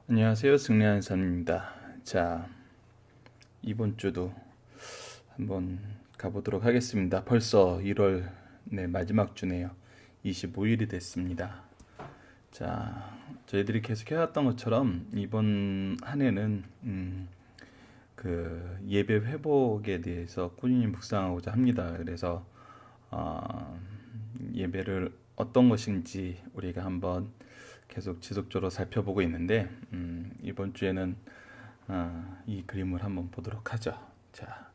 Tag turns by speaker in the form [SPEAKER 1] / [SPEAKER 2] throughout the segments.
[SPEAKER 1] 안녕하세요. 승리한선입니다. 자, 이번 주도 한번 가보도록 하겠습니다. 벌써 1월 마지막 주네요. 25일이 됐습니다. 자, 저희들이 계속 해왔던 것처럼 이번 한 해는 그 예배 회복에 대해서 꾸준히 묵상하고자 합니다. 그래서 예배를 어떤 것인지 우리가 한번 계속 지속적으로 살펴보고 있는데 이번 주에는 이 그림을 한번 보도록 하죠. 자,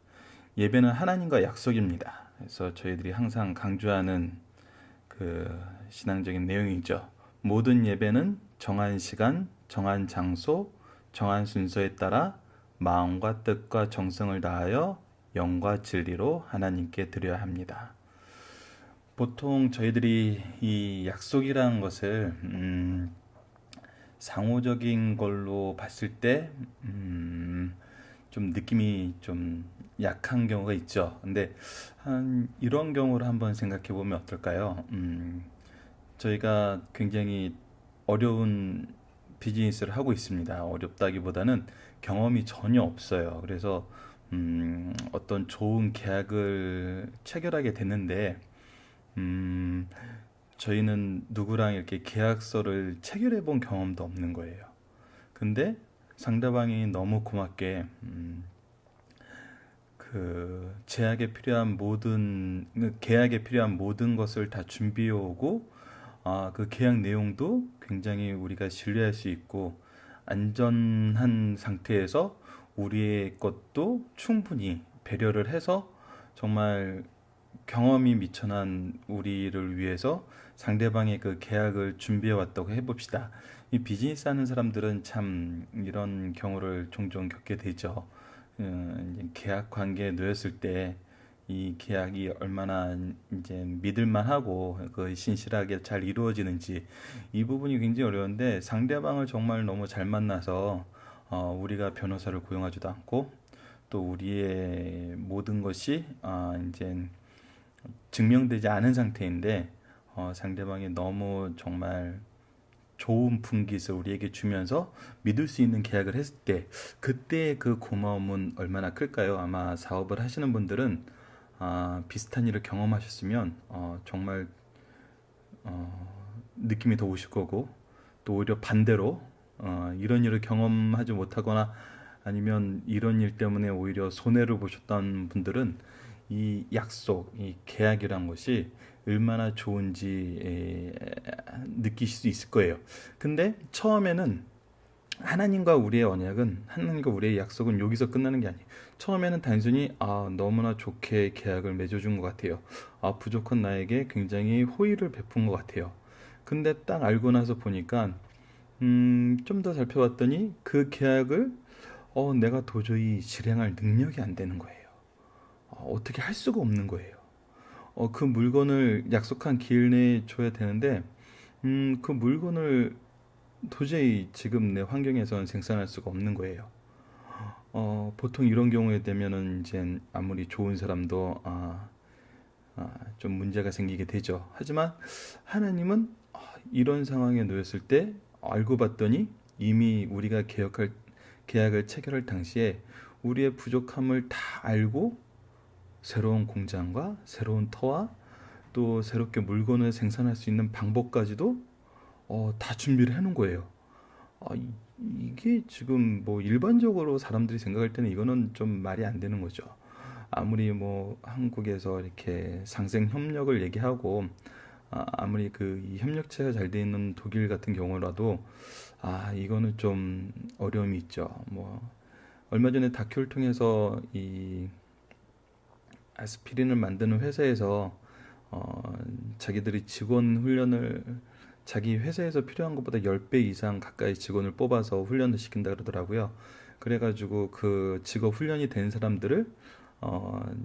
[SPEAKER 1] 예배는 하나님과 약속입니다. 그래서 저희들이 항상 강조하는 그 신앙적인 내용이죠. 모든 예배는 정한 시간, 정한 장소, 정한 순서에 따라 마음과 뜻과 정성을 다하여 영과 진리로 하나님께 드려야 합니다. 보통 저희들이 이 약속이라는 것을 상호적인 걸로 봤을 때 좀 느낌이 좀 약한 경우가 있죠. 근데 이런 경우를 한번 생각해 보면 어떨까요? 저희가 굉장히 어려운 비즈니스를 하고 있습니다. 어렵다기보다는 경험이 전혀 없어요. 그래서 어떤 좋은 계약을 체결하게 됐는데 음, 저희는 누구랑 이렇게 계약서를 체결해 본 경험도 없는 거예요. 근데 상대방이 너무 고맙게 그 계약에 필요한 모든 것을 다 준비해 오고 그 계약 내용도 굉장히 우리가 신뢰할 수 있고 안전한 상태에서 우리의 것도 충분히 배려를 해서 정말 경험이 미천한 우리를 위해서 상대방의 그 계약을 준비해 왔다고 해봅시다. 이 비즈니스 하는 사람들은 참 이런 경우를 종종 겪게 되죠. 이제 계약 관계에 놓였을 때 이 계약이 얼마나 이제 믿을만하고 그 신실하게 잘 이루어지는지 이 부분이 굉장히 어려운데 상대방을 정말 너무 잘 만나서 우리가 변호사를 고용하지도 않고 또 우리의 모든 것이 이제 증명되지 않은 상태인데 상대방이 너무 정말 좋은 분깃을 우리에게 주면서 믿을 수 있는 계약을 했을 때 그때 그 고마움은 얼마나 클까요? 아마 사업을 하시는 분들은 비슷한 일을 경험하셨으면 정말 느낌이 더 오실 거고 또 오히려 반대로 이런 일을 경험하지 못하거나 아니면 이런 일 때문에 오히려 손해를 보셨던 분들은 이 약속, 이 계약이란 것이 얼마나 좋은지 느끼실 수 있을 거예요. 근데 처음에는 하나님과 우리의 약속은 여기서 끝나는 게 아니에요. 처음에는 단순히 너무나 좋게 계약을 맺어준 것 같아요. 부족한 나에게 굉장히 호의를 베푼 것 같아요. 근데 딱 알고 나서 보니까 좀 더 살펴봤더니 그 계약을 내가 도저히 실행할 능력이 안 되는 거예요. 어떻게 할 수가 없는 거예요. 그 물건을 약속한 기일 내에 줘야 되는데 그 물건을 도저히 지금 내 환경에서는 생산할 수가 없는 거예요. 보통 이런 경우에 되면은 이제 아무리 좋은 사람도 좀 문제가 생기게 되죠. 하지만 하나님은 이런 상황에 놓였을 때 알고 봤더니 이미 우리가 계약을 체결할 당시에 우리의 부족함을 다 알고 새로운 공장과 새로운 터와 또 새롭게 물건을 생산할 수 있는 방법까지도 다 준비를 해놓은 거예요. 이게 지금 뭐 일반적으로 사람들이 생각할 때는 이거는 좀 말이 안 되는 거죠. 아무리 뭐 한국에서 이렇게 상생 협력을 얘기하고 아무리 그 이 협력체가 잘 돼 있는 독일 같은 경우라도 이거는 좀 어려움이 있죠. 뭐 얼마 전에 다큐를 통해서 이 아스피린을 만드는 회사에서 자기들이 직원 훈련을 자기 회사에서 필요한 것보다 10배 이상 가까이 직원을 뽑아서 훈련을 시킨다 그러더라고요. 그래가지고 그 직업 훈련이 된 사람들을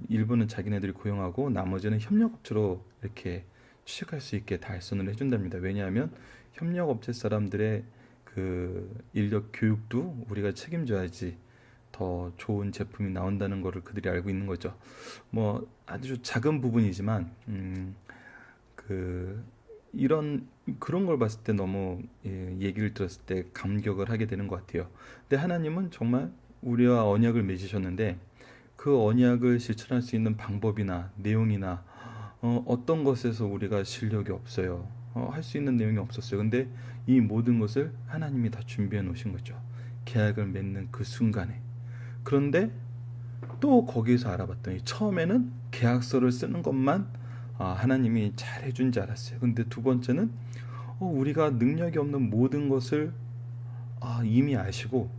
[SPEAKER 1] 일부는 자기네들이 고용하고 나머지는 협력업체로 이렇게 취직할 수 있게 달성을 해준답니다. 왜냐하면 협력업체 사람들의 그 인력 교육도 우리가 책임져야지 더 좋은 제품이 나온다는 것을 그들이 알고 있는 거죠. 뭐 아주 작은 부분이지만 그 이런 그런 걸 봤을 때 너무 얘기를 들었을 때 감격을 하게 되는 것 같아요. 근데 하나님은 정말 우리와 언약을 맺으셨는데 그 언약을 실천할 수 있는 방법이나 내용이나 어떤 것에서 우리가 실력이 없어요. 할 수 있는 내용이 없었어요. 근데 이 모든 것을 하나님이 다 준비해 놓으신 거죠. 계약을 맺는 그 순간에. 그런데 또 거기서 알아봤더니 처음에는 계약서를 쓰는 것만 하나님이 잘 해준 줄 알았어요. 근데 두 번째는 우리가 능력이 없는 모든 것을 이미 아시고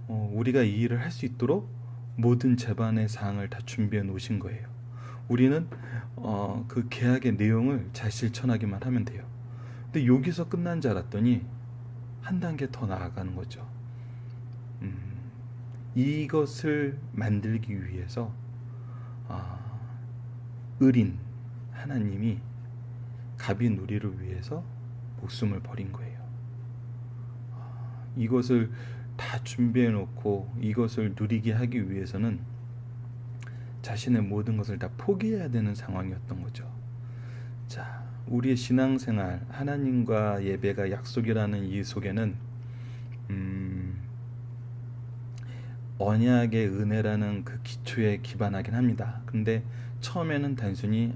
[SPEAKER 1] 우리가 이 일을 할 수 있도록 모든 재반의 사항을 다 준비해 놓으신 거예요. 우리는 그 계약의 내용을 잘 실천하기만 하면 돼요. 근데 여기서 끝난 줄 알았더니 한 단계 더 나아가는 거죠. 이것을 만들기 위해서 을인 하나님이 갑인 우리를 위해서 목숨을 버린 거예요. 이것을 다 준비해 놓고 이것을 누리게 하기 위해서는 자신의 모든 것을 다 포기해야 되는 상황이었던 거죠. 자, 우리의 신앙생활, 하나님과 예배가 약속이라는 이 속에는 언약의 은혜라는 그 기초에 기반하긴 합니다. 근데 처음에는 단순히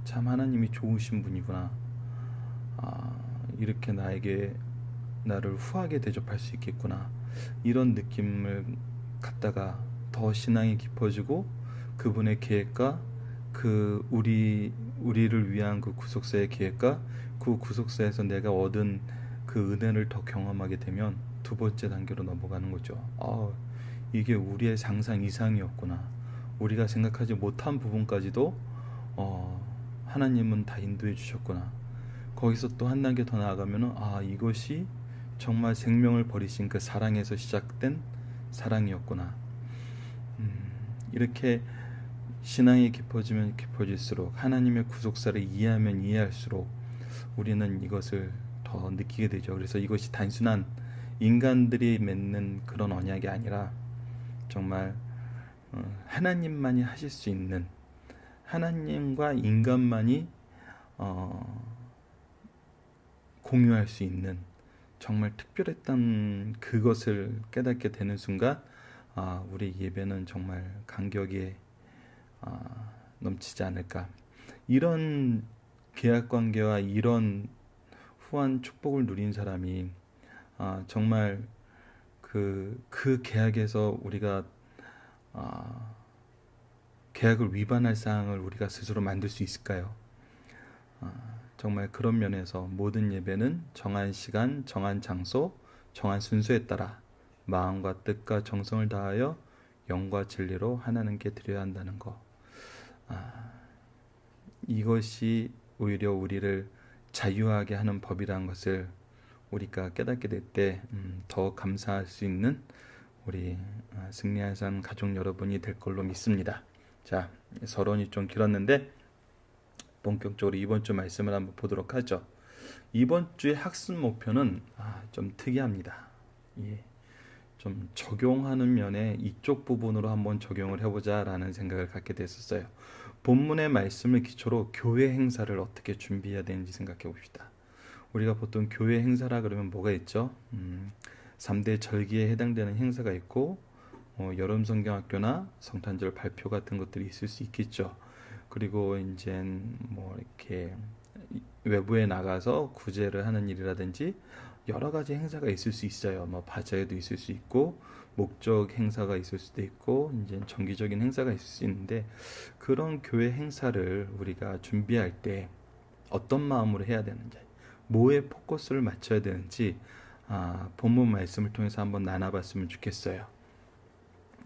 [SPEAKER 1] 참 하나님이 좋으신 분이구나. 이렇게 나를 후하게 대접할 수 있겠구나. 이런 느낌을 갖다가 더 신앙이 깊어지고 그분의 계획과 그 우리를 위한 그 구속사의 계획과 그 구속사에서 내가 얻은 그 은혜를 더 경험하게 되면 두 번째 단계로 넘어가는 거죠. 이게 우리의 상상 이상이었구나. 우리가 생각하지 못한 부분까지도 하나님은 다 인도해 주셨구나. 거기서 또 한 단계 더 나아가면은 이것이 정말 생명을 버리신 그 사랑에서 시작된 사랑이었구나. 이렇게 신앙이 깊어지면 깊어질수록 하나님의 구속사를 이해하면 이해할수록 우리는 이것을 더 느끼게 되죠. 그래서 이것이 단순한 인간들이 맺는 그런 언약이 아니라 정말 하나님만이 하실 수 있는, 하나님과 인간만이 공유할 수 있는 정말 특별했던 그것을 깨닫게 되는 순간 우리 예배는 정말 감격에 넘치지 않을까. 이런 계약관계와 이런 후한 축복을 누린 사람이 정말 그 계약에서 우리가 계약을 위반할 사항을 우리가 스스로 만들 수 있을까요? 정말 그런 면에서 모든 예배는 정한 시간, 정한 장소, 정한 순서에 따라 마음과 뜻과 정성을 다하여 영과 진리로 하나님께 드려야 한다는 것. 이것이 오히려 우리를 자유하게 하는 법이라는 것을 우리가 깨닫게 될 때 더 감사할 수 있는 우리 승리의 산 가족 여러분이 될 걸로 믿습니다. 자, 서론이 좀 길었는데 본격적으로 이번 주 말씀을 한번 보도록 하죠. 이번 주의 학습 목표는 좀 특이합니다. 좀 적용하는 면에 이쪽 부분으로 한번 적용을 해보자라는 생각을 갖게 됐었어요. 본문의 말씀을 기초로 교회 행사를 어떻게 준비해야 되는지 생각해 봅시다. 우리가 보통 교회 행사라 그러면 뭐가 있죠? 3대 절기에 해당되는 행사가 있고 여름 성경학교나 성탄절 발표 같은 것들이 있을 수 있겠죠. 그리고 이제 뭐 이렇게 외부에 나가서 구제를 하는 일이라든지 여러 가지 행사가 있을 수 있어요. 뭐 바자회도 있을 수 있고 목적 행사가 있을 수도 있고 이제 정기적인 행사가 있을 수 있는데 그런 교회 행사를 우리가 준비할 때 어떤 마음으로 해야 되는지, 뭐에 포커스를 맞춰야 되는지 본문 말씀을 통해서 한번 나눠봤으면 좋겠어요.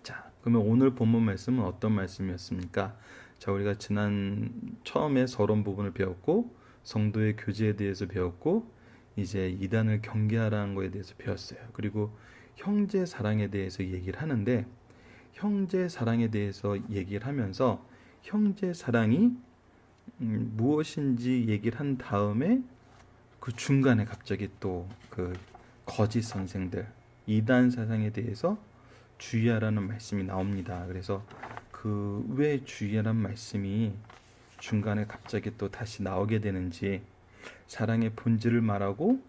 [SPEAKER 1] 자, 그러면 오늘 본문 말씀은 어떤 말씀이었습니까? 자, 우리가 지난 처음에 서론 부분을 배웠고 성도의 교제에 대해서 배웠고 이제 이단을 경계하라는 거에 대해서 배웠어요. 그리고 형제 사랑에 대해서 얘기를 하는데 형제 사랑에 대해서 얘기를 하면서 형제 사랑이 무엇인지 얘기를 한 다음에 그 중간에 갑자기 또 그 거짓 선생들 이단 사상에 대해서 주의하라는 말씀이 나옵니다. 그래서 그 왜 주의하라는 말씀이 중간에 갑자기 또 다시 나오게 되는지 사랑의 본질을 말하고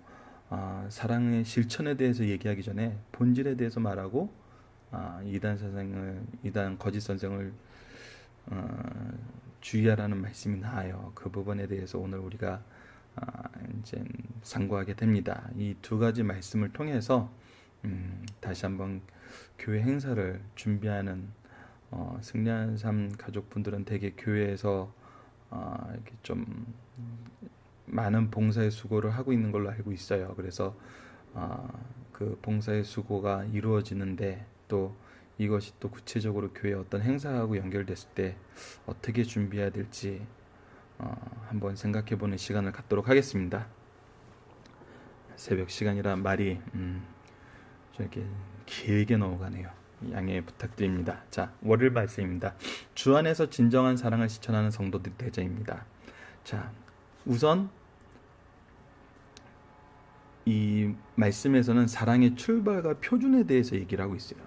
[SPEAKER 1] 사랑의 실천에 대해서 얘기하기 전에 본질에 대해서 말하고 이단 거짓 선생을 주의하라는 말씀이 나와요. 그 부분에 대해서 오늘 우리가 이제 상고하게 됩니다. 이 두 가지 말씀을 통해서 다시 한번 교회 행사를 준비하는 승리하는 삶 가족분들은 대개 교회에서 이렇게 좀 많은 봉사의 수고를 하고 있는 걸로 알고 있어요. 그래서 그 봉사의 수고가 이루어지는데 또 이것이 또 구체적으로 교회 어떤 행사하고 연결됐을 때 어떻게 준비해야 될지 한번 생각해보는 시간을 갖도록 하겠습니다. 새벽 시간이라 말이 이렇게 길게 넘어가네요. 양해 부탁드립니다. 자, 월요일 말씀입니다. 주 안에서 진정한 사랑을 실천하는 성도들 대전입니다. 자, 우선 이 말씀에서는 사랑의 출발과 표준에 대해서 얘기를 하고 있어요.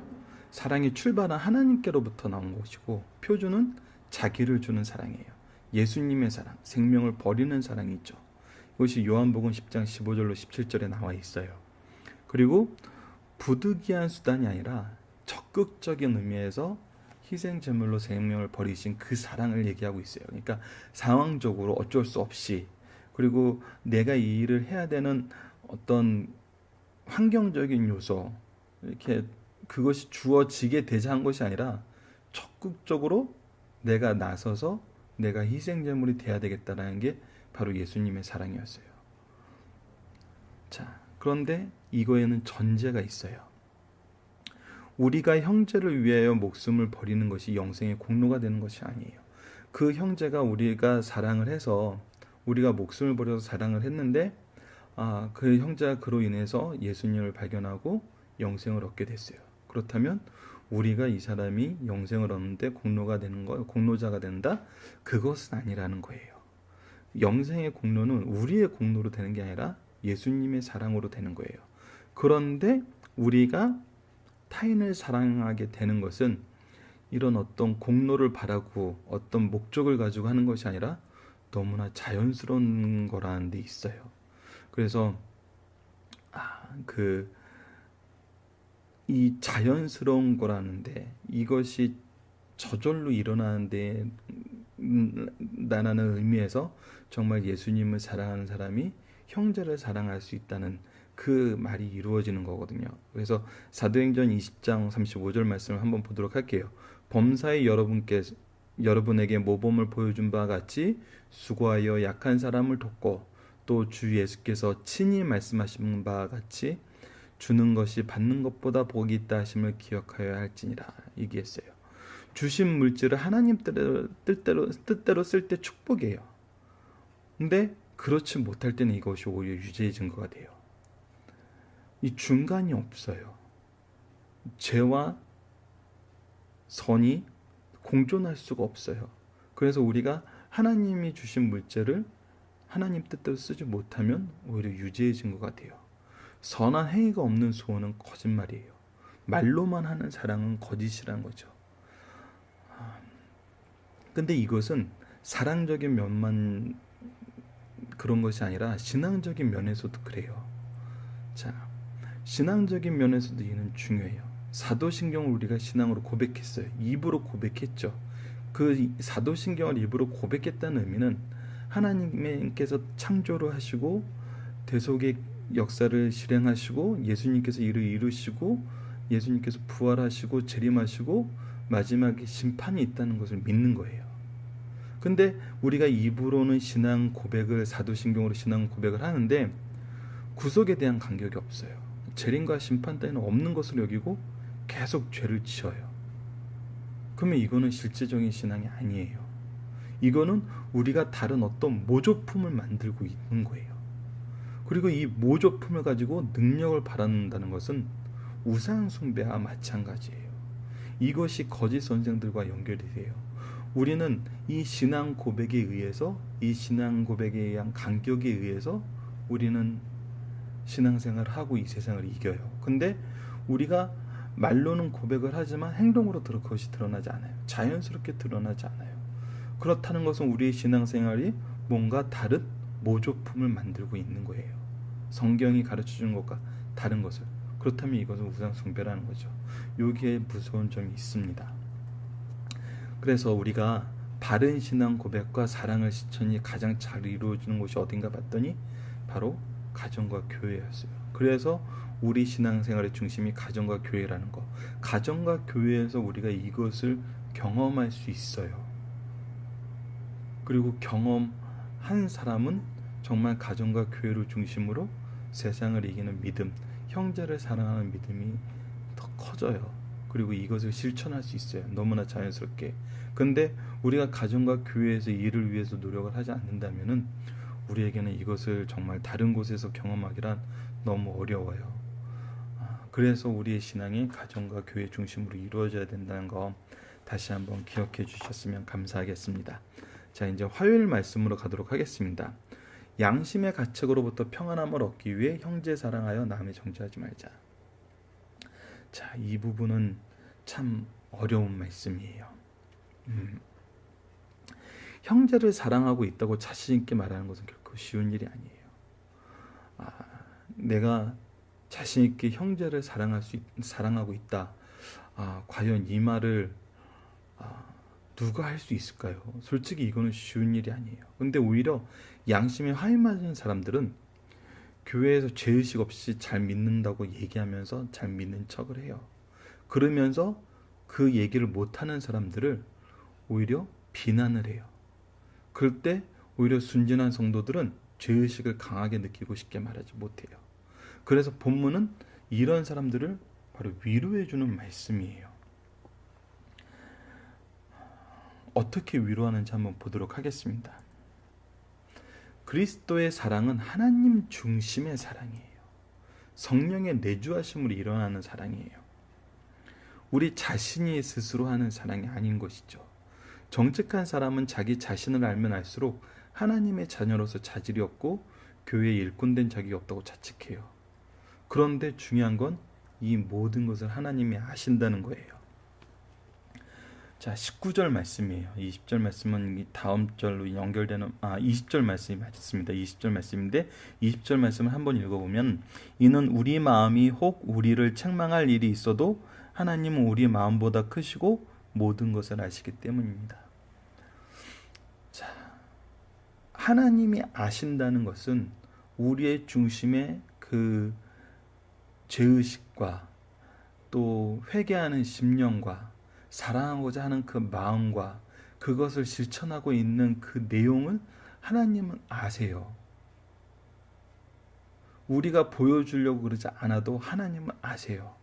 [SPEAKER 1] 사랑의 출발은 하나님께로부터 나온 것이고 표준은 자기를 주는 사랑이에요. 예수님의 사랑, 생명을 버리는 사랑이 있죠. 이것이 요한복음 10장 15절로 17절에 나와 있어요. 그리고 부득이한 수단이 아니라 적극적인 의미에서 희생 제물로 생명을 버리신 그 사랑을 얘기하고 있어요. 그러니까 상황적으로 어쩔 수 없이, 그리고 내가 이 일을 해야 되는 어떤 환경적인 요소, 이렇게 그것이 주어지게 되자 한 것이 아니라 적극적으로 내가 나서서 내가 희생 제물이 돼야 되겠다라는 게 바로 예수님의 사랑이었어요. 자, 그런데 이거에는 전제가 있어요. 우리가 형제를 위하여 목숨을 버리는 것이 영생의 공로가 되는 것이 아니에요. 그 형제가 우리가 사랑을 해서 우리가 목숨을 버려서 사랑을 했는데 그 형제가 그로 인해서 예수님을 발견하고 영생을 얻게 됐어요. 그렇다면 우리가 이 사람이 영생을 얻는데 공로자가 된다? 그것은 아니라는 거예요. 영생의 공로는 우리의 공로로 되는 게 아니라 예수님의 사랑으로 되는 거예요. 그런데 우리가 타인을 사랑하게 되는 것은 이런 어떤 공로를 바라고 어떤 목적을 가지고 하는 것이 아니라 너무나 자연스러운 거라는 데 있어요. 그래서 이 자연스러운 거라는데 이것이 저절로 일어나는데 나라는 의미에서 정말 예수님을 사랑하는 사람이 형제를 사랑할 수 있다는 그 말이 이루어지는 거거든요. 그래서 사도행전 20장 35절 말씀을 한번 보도록 할게요. 범사에 여러분에게 모범을 보여준 바와 같이 수고하여 약한 사람을 돕고 또 주 예수께서 친히 말씀하신 바와 같이 주는 것이 받는 것보다 복이 있다 하심을 기억하여야 할지니라 얘기했어요. 주신 물질을 하나님 뜻대로 쓸 때 축복이에요. 근데 그렇지 못할 때는 이것이 오히려 유죄의 증거가 돼요. 이 중간이 없어요. 죄와 선이 공존할 수가 없어요. 그래서 우리가 하나님이 주신 물질을 하나님 뜻대로 쓰지 못하면 오히려 유죄의 증거가 돼요. 선한 행위가 없는 소원은 거짓말이에요. 말로만 하는 사랑은 거짓이라는 거죠. 근데 이것은 사랑적인 면만 그런 것이 아니라 신앙적인 면에서도 그래요. 자, 신앙적인 면에서도 이는 중요해요. 사도신경을 우리가 신앙으로 고백했어요. 입으로 고백했죠. 그 사도신경을 입으로 고백했다는 의미는 하나님께서 창조를 하시고 대속의 역사를 실행하시고 예수님께서 이를 이루시고 예수님께서 부활하시고 재림하시고 마지막에 심판이 있다는 것을 믿는 거예요. 근데 우리가 입으로는 신앙 고백을 사도신경으로 신앙 고백을 하는데 구속에 대한 간격이 없어요. 재림과 심판 따위는 없는 것으로 여기고 계속 죄를 지어요. 그러면 이거는 실제적인 신앙이 아니에요. 이거는 우리가 다른 어떤 모조품을 만들고 있는 거예요. 그리고 이 모조품을 가지고 능력을 바란다는 것은 우상 숭배와 마찬가지예요. 이것이 거짓 선생들과 연결이 돼요. 우리는 이 신앙 고백에 의해서, 이 신앙 고백에 의한 간격에 의해서 우리는 신앙생활을 하고 이 세상을 이겨요. 근데 우리가 말로는 고백을 하지만 행동으로 그것이 드러나지 않아요. 자연스럽게 드러나지 않아요. 그렇다는 것은 우리의 신앙생활이 뭔가 다른 모조품을 만들고 있는 거예요. 성경이 가르쳐주는 것과 다른 것을. 그렇다면 이것은 우상 숭배라는 거죠. 여기에 무서운 점이 있습니다. 그래서 우리가 바른 신앙 고백과 사랑을 실천이 가장 잘 이루어지는 곳이 어딘가 봤더니 바로 가정과 교회였어요. 그래서 우리 신앙생활의 중심이 가정과 교회라는 거. 가정과 교회에서 우리가 이것을 경험할 수 있어요. 그리고 경험한 사람은 정말 가정과 교회를 중심으로 세상을 이기는 믿음, 형제를 사랑하는 믿음이 더 커져요. 그리고 이것을 실천할 수 있어요. 너무나 자연스럽게. 근데 우리가 가정과 교회에서 이를 위해서 노력을 하지 않는다면은 우리에게는 이것을 정말 다른 곳에서 경험하기란 너무 어려워요. 그래서 우리의 신앙이 가정과 교회 중심으로 이루어져야 된다는 거 다시 한번 기억해 주셨으면 감사하겠습니다. 자, 이제 화요일 말씀으로 가도록 하겠습니다. 양심의 가책으로부터 평안함을 얻기 위해 형제 사랑하여 남의 정죄하지 말자. 자, 이 부분은 참 어려운 말씀이에요. 형제를 사랑하고 있다고 자신 있게 말하는 것은 결코 쉬운 일이 아니에요. 내가 자신 있게 형제를 사랑하고 있다. 과연 이 말을 누가 할 수 있을까요? 솔직히 이거는 쉬운 일이 아니에요. 근데 오히려 양심에 화이 맞은 사람들은 교회에서 죄의식 없이 잘 믿는다고 얘기하면서 잘 믿는 척을 해요. 그러면서 그 얘기를 못하는 사람들을 오히려 비난을 해요. 그럴 때 오히려 순진한 성도들은 죄의식을 강하게 느끼고 쉽게 말하지 못해요. 그래서 본문은 이런 사람들을 바로 위로해주는 말씀이에요. 어떻게 위로하는지 한번 보도록 하겠습니다. 그리스도의 사랑은 하나님 중심의 사랑이에요. 성령의 내주하심으로 일어나는 사랑이에요. 우리 자신이 스스로 하는 사랑이 아닌 것이죠. 정직한 사람은 자기 자신을 알면 알수록 하나님의 자녀로서 자질이 없고 교회에 일꾼된 자격이 없다고 자책해요. 그런데 중요한 건 이 모든 것을 하나님이 아신다는 거예요. 자, 19절 말씀이에요. 20절 말씀은 다음 절로 연결되는 20절 말씀이 맞습니다. 20절 말씀인데 20절 말씀을 한번 읽어보면 이는 우리 마음이 혹 우리를 책망할 일이 있어도 하나님은 우리 마음보다 크시고 모든 것을 아시기 때문입니다. 자, 하나님이 아신다는 것은 우리의 중심에 그 죄의식과 또 회개하는 심령과 사랑하고자 하는 그 마음과 그것을 실천하고 있는 그 내용을 하나님은 아세요. 우리가 보여주려고 그러지 않아도 하나님은 아세요.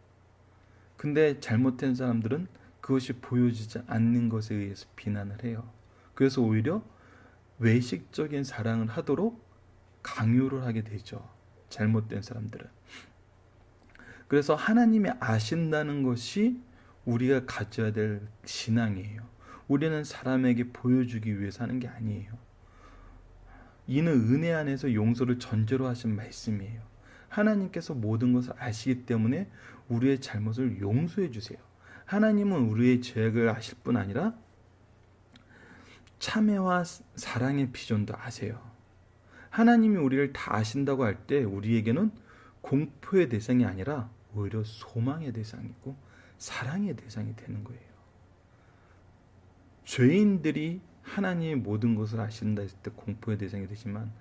[SPEAKER 1] 근데 잘못된 사람들은 그것이 보여지지 않는 것에 의해서 비난을 해요. 그래서 오히려 외식적인 사랑을 하도록 강요를 하게 되죠. 잘못된 사람들은. 그래서 하나님이 아신다는 것이 우리가 가져야 될 신앙이에요. 우리는 사람에게 보여주기 위해서 하는 게 아니에요. 이는 은혜 안에서 용서를 전제로 하신 말씀이에요. 하나님께서 모든 것을 아시기 때문에 우리의 잘못을 용서해 주세요. 하나님은 우리의 죄악을 아실 뿐 아니라 참회와 사랑의 비전도 아세요. 하나님이 우리를 다 아신다고 할 때 우리에게는 공포의 대상이 아니라 오히려 소망의 대상이고 사랑의 대상이 되는 거예요. 죄인들이 하나님의 모든 것을 아신다 했을 때 공포의 대상이 되지만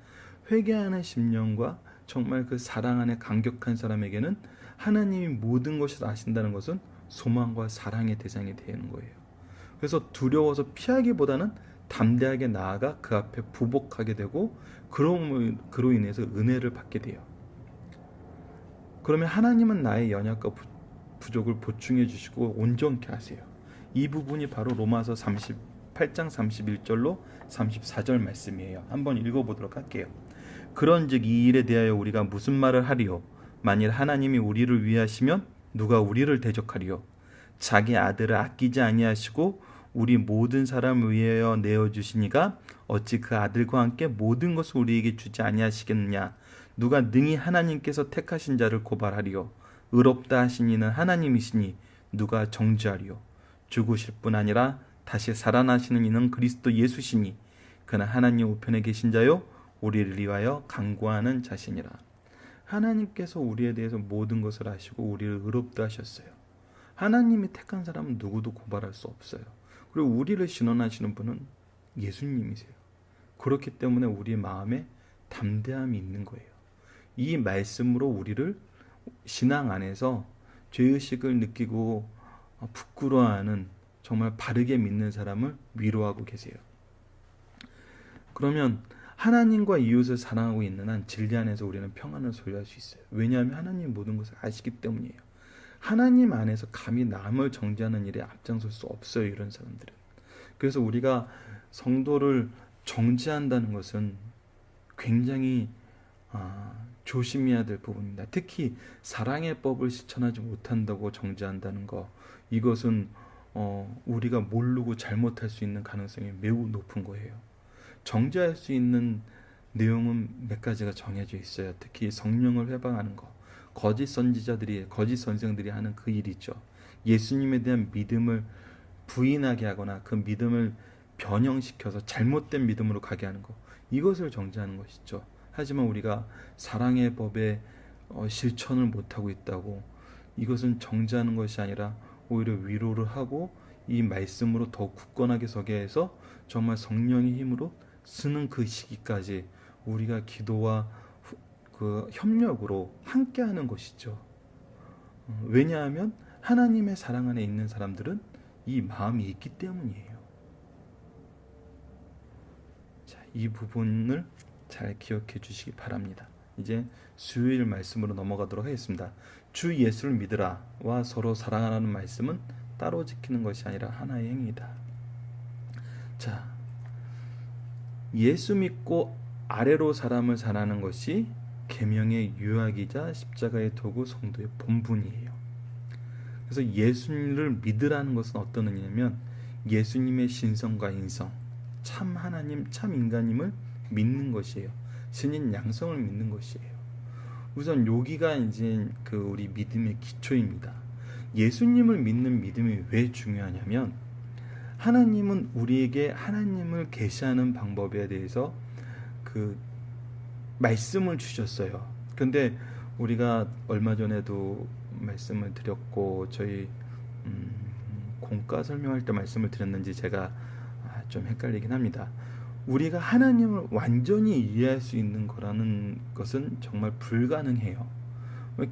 [SPEAKER 1] 회개하는 심령과 정말 그 사랑 안에 감격한 사람에게는 하나님이 모든 것을 아신다는 것은 소망과 사랑의 대상이 되는 거예요. 그래서 두려워서 피하기보다는 담대하게 나아가 그 앞에 부복하게 되고 그로 인해서 은혜를 받게 돼요. 그러면 하나님은 나의 연약과 부족을 보충해 주시고 온전케 하세요. 이 부분이 바로 로마서 38장 31절로 34절 말씀이에요. 한번 읽어보도록 할게요. 그런즉 이 일에 대하여 우리가 무슨 말을 하리요? 만일 하나님이 우리를 위하시면 누가 우리를 대적하리요? 자기 아들을 아끼지 아니하시고 우리 모든 사람을 위하여 내어주시니가 어찌 그 아들과 함께 모든 것을 우리에게 주지 아니하시겠느냐? 누가 능히 하나님께서 택하신 자를 고발하리요? 의롭다 하신 이는 하나님이시니 누가 정죄하리요? 죽으실 뿐 아니라 다시 살아나시는 이는 그리스도 예수시니 그는 하나님 우편에 계신 자요 우리를 위하여 간구하는 자신이라. 하나님께서 우리에 대해서 모든 것을 아시고 우리를 의롭다 하셨어요. 하나님이 택한 사람은 누구도 고발할 수 없어요. 그리고 우리를 신원하시는 분은 예수님이세요. 그렇기 때문에 우리의 마음에 담대함이 있는 거예요. 이 말씀으로 우리를 신앙 안에서 죄의식을 느끼고 부끄러워하는, 정말 바르게 믿는 사람을 위로하고 계세요. 그러면 하나님과 이웃을 사랑하고 있는 한 진리 안에서 우리는 평안을 소유할 수 있어요. 왜냐하면 하나님 모든 것을 아시기 때문이에요. 하나님 안에서 감히 남을 정죄하는 일에 앞장설 수 없어요, 이런 사람들은. 그래서 우리가 성도를 정죄한다는 것은 굉장히 조심해야 될 부분입니다. 특히 사랑의 법을 실천하지 못한다고 정죄한다는 것, 이것은 우리가 모르고 잘못할 수 있는 가능성이 매우 높은 거예요. 정죄할 수 있는 내용은 몇 가지가 정해져 있어요. 특히 성령을 회방하는 것, 거짓 선지자들이, 거짓 선생들이 하는 그 일이죠. 예수님에 대한 믿음을 부인하게 하거나 그 믿음을 변형시켜서 잘못된 믿음으로 가게 하는 것, 이것을 정죄하는 것이죠. 하지만 우리가 사랑의 법에 실천을 못하고 있다고, 이것은 정죄하는 것이 아니라 오히려 위로를 하고 이 말씀으로 더 굳건하게 서게 해서 정말 성령의 힘으로 쓰는 그 시기까지 우리가 기도와 그 협력으로 함께하는 것이죠. 왜냐하면 하나님의 사랑 안에 있는 사람들은 이 마음이 있기 때문이에요. 자, 이 부분을 잘 기억해 주시기 바랍니다. 이제 수요일 말씀으로 넘어가도록 하겠습니다. 주 예수를 믿으라와 서로 사랑하라는 말씀은 따로 지키는 것이 아니라 하나의 행위다. 자, 예수 믿고 아래로 사람을 사랑하는 것이 계명의 유학이자 십자가의 도구, 성도의 본분이에요. 그래서 예수를 믿으라는 것은 어떤 의미냐면 예수님의 신성과 인성, 참 하나님, 참 인간임을 믿는 것이에요. 신인 양성을 믿는 것이에요. 우선 여기가 이제 그 우리 믿음의 기초입니다. 예수님을 믿는 믿음이 왜 중요하냐면 하나님은 우리에게 하나님을 계시하는 방법에 대해서 그 말씀을 주셨어요. 근데 우리가 얼마 전에도 말씀을 드렸고 저희 공과 설명할 때 말씀을 드렸는지 제가 좀 헷갈리긴 합니다. 우리가 하나님을 완전히 이해할 수 있는 거라는 것은 정말 불가능해요.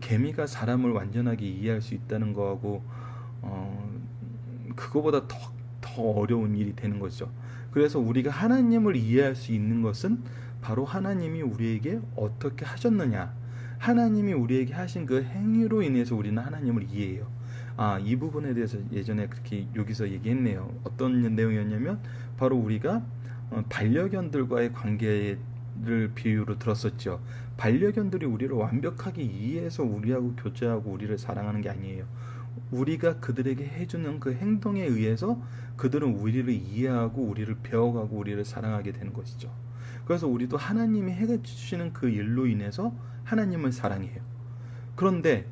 [SPEAKER 1] 개미가 사람을 완전하게 이해할 수 있다는 거하고 그거보다 더 어려운 일이 되는 거죠. 그래서 우리가 하나님을 이해할 수 있는 것은 바로 하나님이 우리에게 어떻게 하셨느냐, 하나님이 우리에게 하신 그 행위로 인해서 우리는 하나님을 이해해요. 이 부분에 대해서 예전에 그렇게 여기서 얘기했네요. 어떤 내용이었냐면 바로 우리가 반려견들과의 관계를 비유로 들었었죠. 반려견들이 우리를 완벽하게 이해해서 우리하고 교제하고 우리를 사랑하는 게 아니에요. 우리가 그들에게 해주는 그 행동에 의해서 그들은 우리를 이해하고 우리를 배워가고 우리를 사랑하게 되는 것이죠. 그래서 우리도 하나님이 해주시는 그 일로 인해서 하나님을 사랑해요. 그런데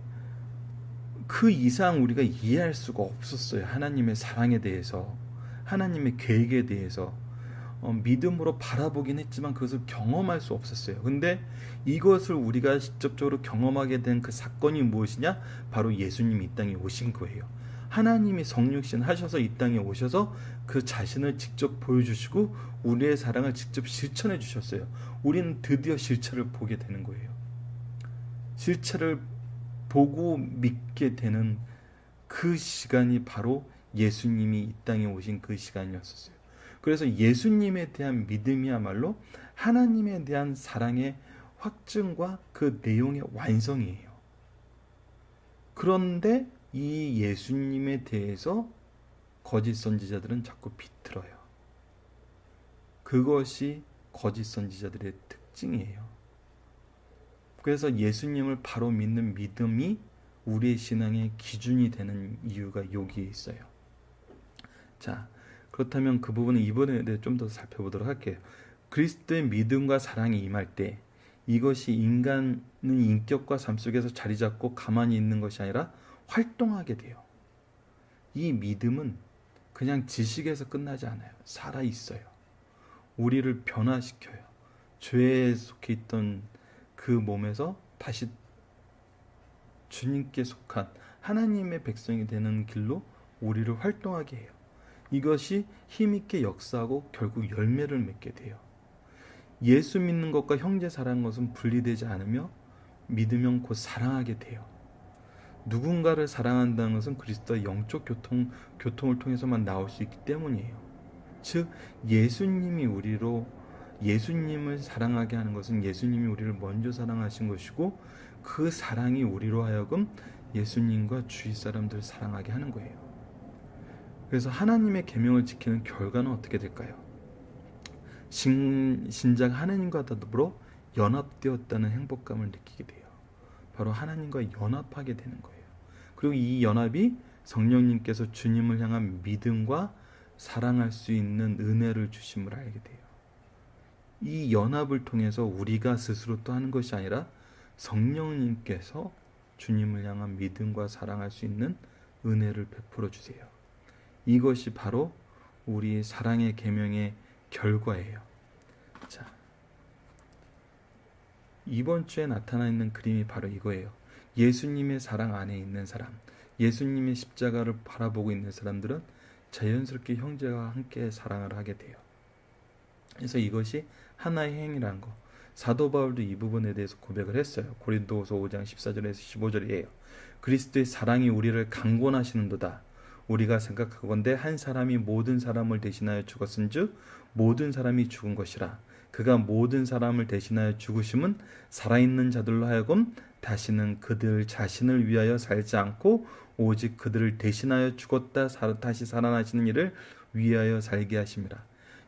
[SPEAKER 1] 그 이상 우리가 이해할 수가 없었어요. 하나님의 사랑에 대해서, 하나님의 계획에 대해서 믿음으로 바라보긴 했지만 그것을 경험할 수 없었어요. 근데 이것을 우리가 직접적으로 경험하게 된 그 사건이 무엇이냐? 바로 예수님이 이 땅에 오신 거예요. 하나님이 성육신 하셔서 이 땅에 오셔서 그 자신을 직접 보여주시고 우리의 사랑을 직접 실천해 주셨어요. 우리는 드디어 실체를 보게 되는 거예요. 실체를 보고 믿게 되는 그 시간이 바로 예수님이 이 땅에 오신 그 시간이었어요. 그래서 예수님에 대한 믿음이야말로 하나님에 대한 사랑의 확증과 그 내용의 완성이에요. 그런데 이 예수님에 대해서 거짓 선지자들은 자꾸 비틀어요. 그것이 거짓 선지자들의 특징이에요. 그래서 예수님을 바로 믿는 믿음이 우리의 신앙의 기준이 되는 이유가 여기에 있어요. 자, 그렇다면 그 부분은 이번에 좀 더 살펴보도록 할게요. 그리스도의 믿음과 사랑이 임할 때 이것이 인간의 인격과 삶 속에서 자리 잡고 가만히 있는 것이 아니라 활동하게 돼요. 이 믿음은 그냥 지식에서 끝나지 않아요. 살아있어요. 우리를 변화시켜요. 죄에 속해 있던 그 몸에서 다시 주님께 속한 하나님의 백성이 되는 길로 우리를 활동하게 해요. 이것이 힘있게 역사하고 결국 열매를 맺게 돼요. 예수 믿는 것과 형제 사랑하는 것은 분리되지 않으며 믿으면 곧 사랑하게 돼요. 누군가를 사랑한다는 것은 그리스도의 영적 교통을 통해서만 나올 수 있기 때문이에요. 즉 예수님을 사랑하게 하는 것은 예수님이 우리를 먼저 사랑하신 것이고 그 사랑이 우리로 하여금 예수님과 주위 사람들을 사랑하게 하는 거예요. 그래서 하나님의 계명을 지키는 결과는 어떻게 될까요? 신자가 하나님과 더불어 연합되었다는 행복감을 느끼게 돼요. 바로 하나님과 연합하게 되는 거예요. 그리고 이 연합이 성령님께서 주님을 향한 믿음과 사랑할 수 있는 은혜를 주심을 알게 돼요. 이 연합을 통해서 우리가 스스로 또 하는 것이 아니라 성령님께서 주님을 향한 믿음과 사랑할 수 있는 은혜를 베풀어 주세요. 이것이 바로 우리 사랑의 계명의 결과예요. 자, 이번 주에 나타나 있는 그림이 바로 이거예요. 예수님의 사랑 안에 있는 사람, 예수님의 십자가를 바라보고 있는 사람들은 자연스럽게 형제와 함께 사랑을 하게 돼요. 그래서 이것이 하나의 행위라는 거. 사도 바울도 이 부분에 대해서 고백을 했어요. 고린도후서 5장 14절에서 15절이에요. 그리스도의 사랑이 우리를 강권하시는도다. 우리가 생각하건대 한 사람이 모든 사람을 대신하여 죽었은즉 모든 사람이 죽은 것이라. 그가 모든 사람을 대신하여 죽으심은 살아있는 자들로 하여금 다시는 그들 자신을 위하여 살지 않고 오직 그들을 대신하여 죽었다 다시 살아나시는 이를 위하여 살게 하심이라.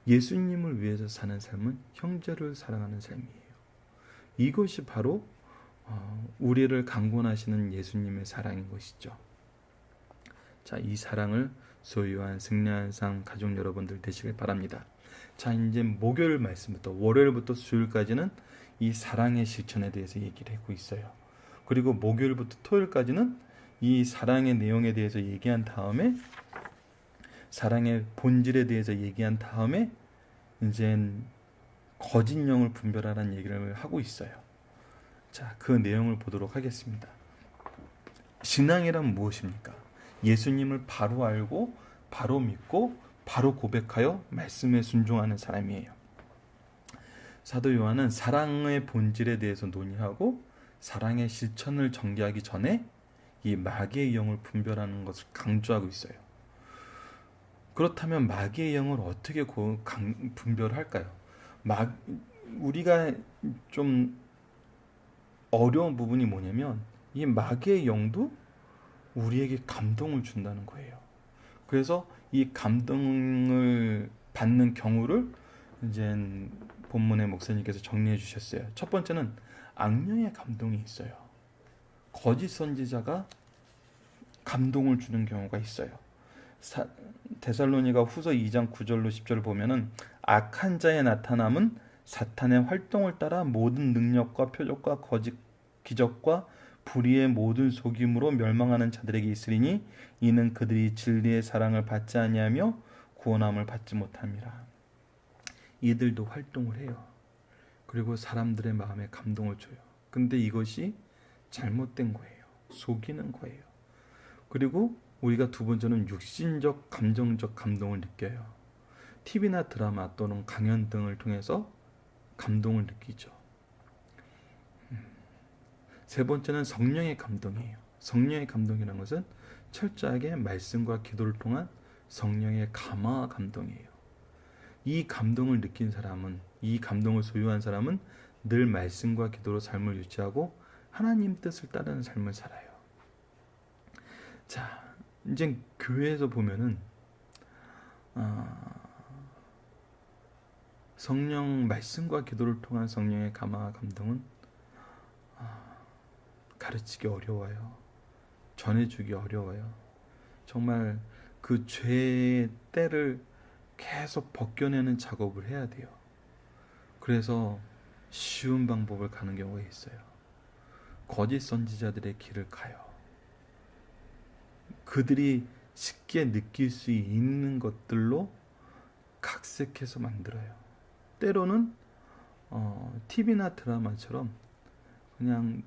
[SPEAKER 1] 예수님을 위해서 사는 삶은 형제를 사랑하는 삶이에요. 이것이 바로 우리를 강권하시는 예수님의 사랑인 것이죠. 자, 이 사랑을 소유한 승리한 삶 가족 여러분들 되시길 바랍니다. 자, 이제 목요일 말씀부터 월요일부터 수요일까지는 이 사랑의 실천에 대해서 얘기를 하고 있어요. 그리고 목요일부터 토요일까지는 이 사랑의 내용에 대해서 얘기한 다음에 사랑의 본질에 대해서 얘기한 다음에 이제 거짓 영을 분별하라는 얘기를 하고 있어요. 자, 그 내용을 보도록 하겠습니다. 신앙이란 무엇입니까? 예수님을 바로 알고 바로 믿고 바로 고백하여 말씀에 순종하는 사람이에요. 사도 요한은 사랑의 본질에 대해서 논의하고 사랑의 실천을 전개하기 전에 이 마귀의 영을 분별하는 것을 강조하고 있어요. 그렇다면 마귀의 영을 어떻게 분별할까요? 우리가 좀 어려운 부분이 뭐냐면 이 마귀의 영도 우리에게 감동을 준다는 거예요. 그래서 이 감동을 받는 경우를 이제 본문의 목사님께서 정리해 주셨어요. 첫 번째는 악령의 감동이 있어요. 거짓 선지자가 감동을 주는 경우가 있어요. 데살로니가 후서 2장 9절로 10절을 보면은 악한 자의 나타남은 사탄의 활동을 따라 모든 능력과 표적과 거짓 기적과 불의의 모든 속임으로 멸망하는 자들에게 있으리니 이는 그들이 진리의 사랑을 받지 아니하며 구원함을 받지 못함이라. 이들도 활동을 해요. 그리고 사람들의 마음에 감동을 줘요. 근데 이것이 잘못된 거예요. 속이는 거예요. 그리고 우리가 두 번째는 육신적, 감정적 감동을 느껴요. TV나 드라마 또는 강연 등을 통해서 감동을 느끼죠. 세 번째는 성령의 감동이에요. 성령의 감동이라는 것은 철저하게 말씀과 기도를 통한 성령의 감화 감동이에요. 이 감동을 느낀 사람은, 이 감동을 소유한 사람은 늘 말씀과 기도로 삶을 유지하고 하나님 뜻을 따르는 삶을 살아요. 자, 이제 교회에서 보면은 성령 말씀과 기도를 통한 성령의 감화 감동은 가르치기 어려워요. 전해주기 어려워요. 정말 그 죄의 때를 계속 벗겨내는 작업을 해야 돼요. 그래서 쉬운 방법을 가는 경우가 있어요. 거짓 선지자들의 길을 가요. 그들이 쉽게 느낄 수 있는 것들로 각색해서 만들어요. 때로는 TV나 드라마처럼 그냥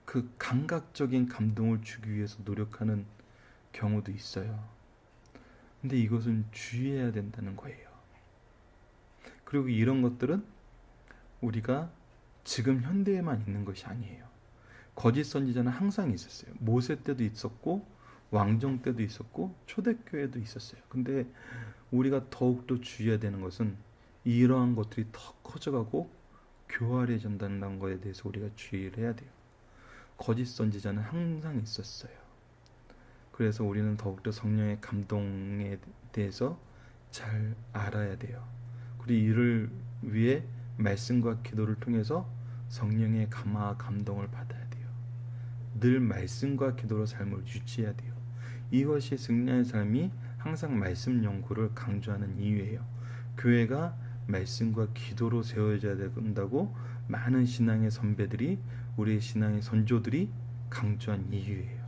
[SPEAKER 1] 그 감각적인 감동을 주기 위해서 노력하는 경우도 있어요. 근데 이것은 주의해야 된다는 거예요. 그리고 이런 것들은 우리가 지금 현대에만 있는 것이 아니에요. 거짓 선지자는 항상 있었어요. 모세 때도 있었고 왕정 때도 있었고 초대교회도 있었어요. 근데 우리가 더욱더 주의해야 되는 것은 이러한 것들이 더 커져가고 교활해진다는 것에 대해서 우리가 주의를 해야 돼요. 거짓 선지자는 항상 있었어요. 그래서 우리는 더욱더 성령의 감동에 대해서 잘 알아야 돼요. 그리고 이를 위해 말씀과 기도를 통해서 성령의 감화와 감동을 받아야 돼요. 늘 말씀과 기도로 삶을 유지해야 돼요. 이것이 승리의 삶이 항상 말씀 연구를 강조하는 이유예요. 교회가 말씀과 기도로 세워져야 된다고 많은 신앙의 선배들이, 우리의 신앙의 선조들이 강조한 이유예요.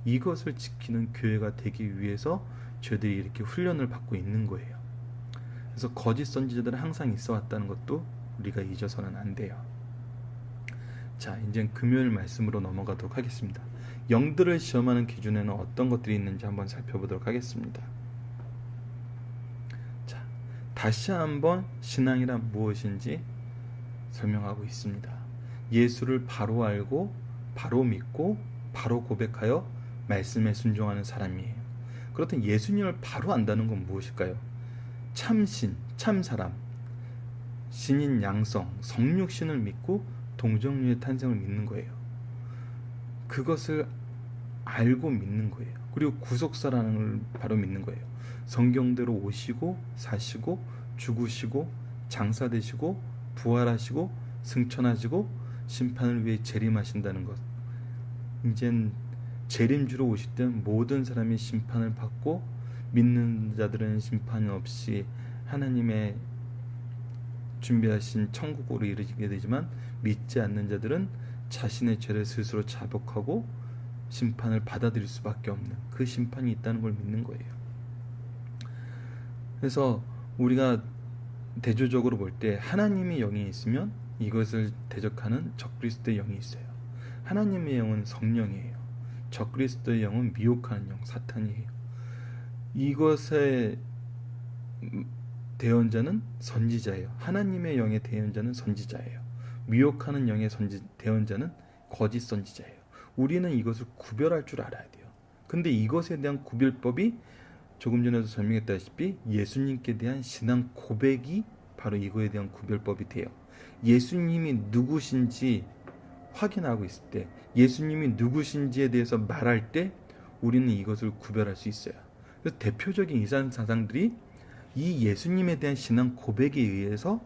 [SPEAKER 1] 이것을 지키는 교회가 되기 위해서 저희들이 이렇게 훈련을 받고 있는 거예요. 그래서 거짓 선지자들은 항상 있어 왔다는 것도 우리가 잊어서는 안 돼요. 자, 이제 금요일 말씀으로 넘어가도록 하겠습니다. 영들을 시험하는 기준에는 어떤 것들이 있는지 한번 살펴보도록 하겠습니다. 자, 다시 한번 신앙이란 무엇인지 설명하고 있습니다. 예수를 바로 알고 바로 믿고 바로 고백하여 말씀에 순종하는 사람이에요. 그렇다면 예수님을 바로 안다는 건 무엇일까요? 참신, 참사람, 신인 양성, 성육신을 믿고 동정녀의 탄생을 믿는 거예요. 그것을 알고 믿는 거예요. 그리고 구속사랑을 바로 믿는 거예요. 성경대로 오시고 사시고 죽으시고 장사되시고 부활하시고 승천하시고 심판을 위해 재림하신다는 것. 이젠 재림주로 오실 때 모든 사람이 심판을 받고 믿는 자들은 심판 없이 하나님의 준비하신 천국으로 이르게 되지만 믿지 않는 자들은 자신의 죄를 스스로 자복하고 심판을 받아들일 수밖에 없는 그 심판이 있다는 걸 믿는 거예요. 그래서 우리가 대조적으로 볼 때 하나님의 영이 있으면 이것을 대적하는 적그리스도의 영이 있어요. 하나님의 영은 성령이에요. 적그리스도의 영은 미혹하는 영, 사탄이에요. 이것의 대언자는 선지자예요. 하나님의 영의 대언자는 선지자예요. 미혹하는 영의 대언자는 거짓 선지자예요. 우리는 이것을 구별할 줄 알아야 돼요. 근데 이것에 대한 구별법이 조금 전에도 설명했다시피 예수님께 대한 신앙 고백이 바로 이거에 대한 구별법이 돼요. 예수님이 누구신지 확인하고 있을 때, 예수님이 누구신지에 대해서 말할 때 우리는 이것을 구별할 수 있어요. 그래서 대표적인 이산 사상들이 이 예수님에 대한 신앙 고백에 의해서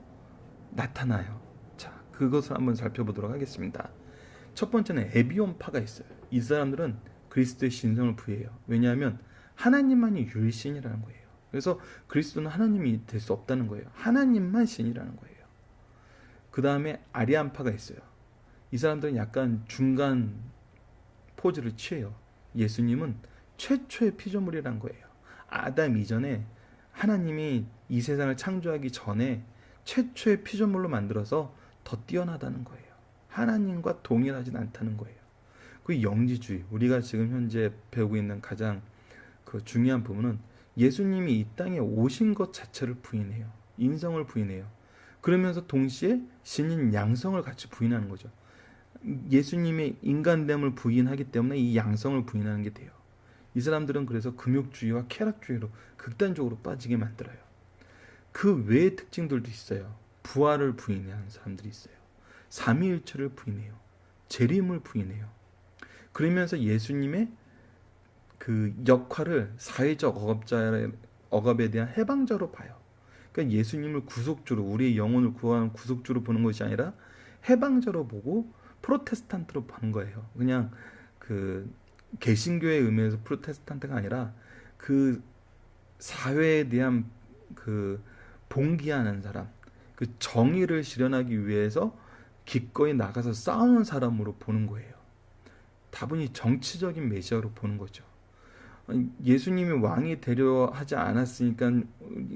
[SPEAKER 1] 나타나요. 자, 그것을 한번 살펴보도록 하겠습니다. 첫 번째는 에비온파가 있어요. 이 사람들은 그리스도의 신성을 부여해요. 왜냐하면 하나님만이 유일신이라는 거예요. 그래서 그리스도는 하나님이 될 수 없다는 거예요. 하나님만 신이라는 거예요. 그 다음에 아리안파가 있어요. 이 사람들은 약간 중간 포즈를 취해요. 예수님은 최초의 피조물이란 거예요. 아담 이전에 하나님이 이 세상을 창조하기 전에 최초의 피조물로 만들어서 더 뛰어나다는 거예요. 하나님과 동일하진 않다는 거예요. 그 영지주의, 우리가 지금 현재 배우고 있는 가장 그 중요한 부분은 예수님이 이 땅에 오신 것 자체를 부인해요. 인성을 부인해요. 그러면서 동시에 신인 양성을 같이 부인하는 거죠. 예수님의 인간됨을 부인하기 때문에 이 양성을 부인하는 게 돼요. 이 사람들은 그래서 금욕주의와 쾌락주의로 극단적으로 빠지게 만들어요. 그 외의 특징들도 있어요. 부활을 부인하는 사람들이 있어요. 삼위일체를 부인해요. 재림을 부인해요. 그러면서 예수님의 그 역할을 사회적 억압에 대한 해방자로 봐요. 그러니까 예수님을 구속주로, 우리의 영혼을 구하는 구속주로 보는 것이 아니라 해방자로 보고 프로테스탄트로 보는 거예요. 그냥 그 개신교의 의미에서 프로테스탄트가 아니라 그 사회에 대한 그 봉기하는 사람, 그 정의를 실현하기 위해서 기꺼이 나가서 싸우는 사람으로 보는 거예요. 다분히 정치적인 메시아로 보는 거죠. 예수님이 왕이 되려 하지 않았으니까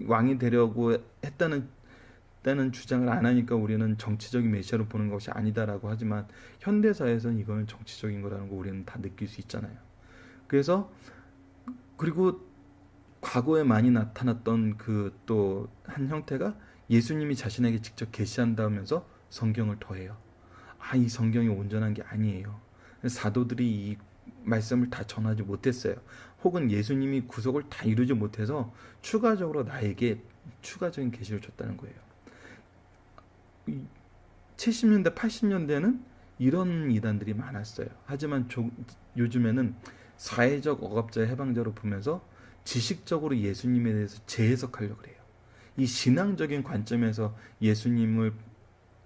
[SPEAKER 1] 왕이 되려고 했다는 없다는 주장을 안 하니까 우리는 정치적인 메시아로 보는 것이 아니다라고 하지만 현대사에서는 이거는 정치적인 거라는 거 우리는 다 느낄 수 있잖아요. 그래서 그리고 과거에 많이 나타났던 그 또 한 형태가 예수님이 자신에게 직접 계시한다면서 성경을 더해요. 이 성경이 온전한 게 아니에요. 사도들이 이 말씀을 다 전하지 못했어요. 혹은 예수님이 구속을 다 이루지 못해서 추가적으로 나에게 추가적인 계시를 줬다는 거예요. 70년대, 80년대는 이런 이단들이 많았어요. 하지만 요즘에는 사회적 억압자의 해방자로 보면서 지식적으로 예수님에 대해서 재해석하려고 그래요. 이 신앙적인 관점에서 예수님을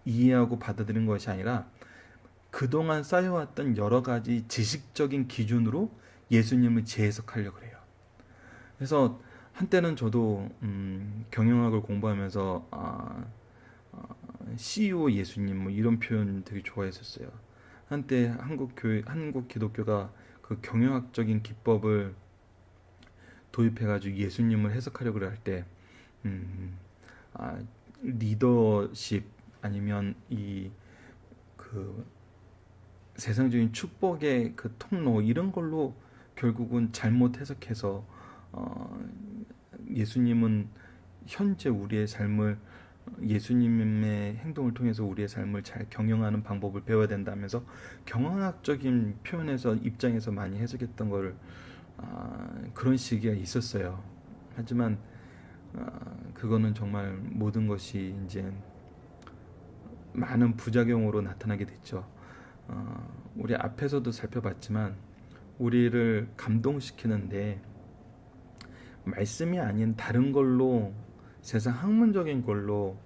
[SPEAKER 1] 이해하고 받아들이는 것이 아니라 그동안 쌓여왔던 여러 가지 지식적인 기준으로 예수님을 재해석하려고 해요. 그래서 한때는 저도 경영학을 공부하면서 CEO 예수님 뭐 이런 표현 되게 좋아했었어요. 한때 한국 기독교가 그 경영학적인 기법을 도입해가지고 예수님을 해석하려고 할 때 리더십 아니면 그 세상적인 축복의 그 통로 이런 걸로 결국은 잘못 해석해서 예수님은 현재 우리의 삶을 예수님의 행동을 통해서 우리의 삶을 잘 경영하는 방법을 배워야 된다면서 경영학적인 표현에서 입장에서 많이 해석했던 거를 그런 시기가 있었어요. 하지만 그거는 정말 모든 것이 이제 많은 부작용으로 나타나게 됐죠. 우리 앞에서도 살펴봤지만 우리를 감동시키는데 말씀이 아닌 다른 걸로 세상 학문적인 걸로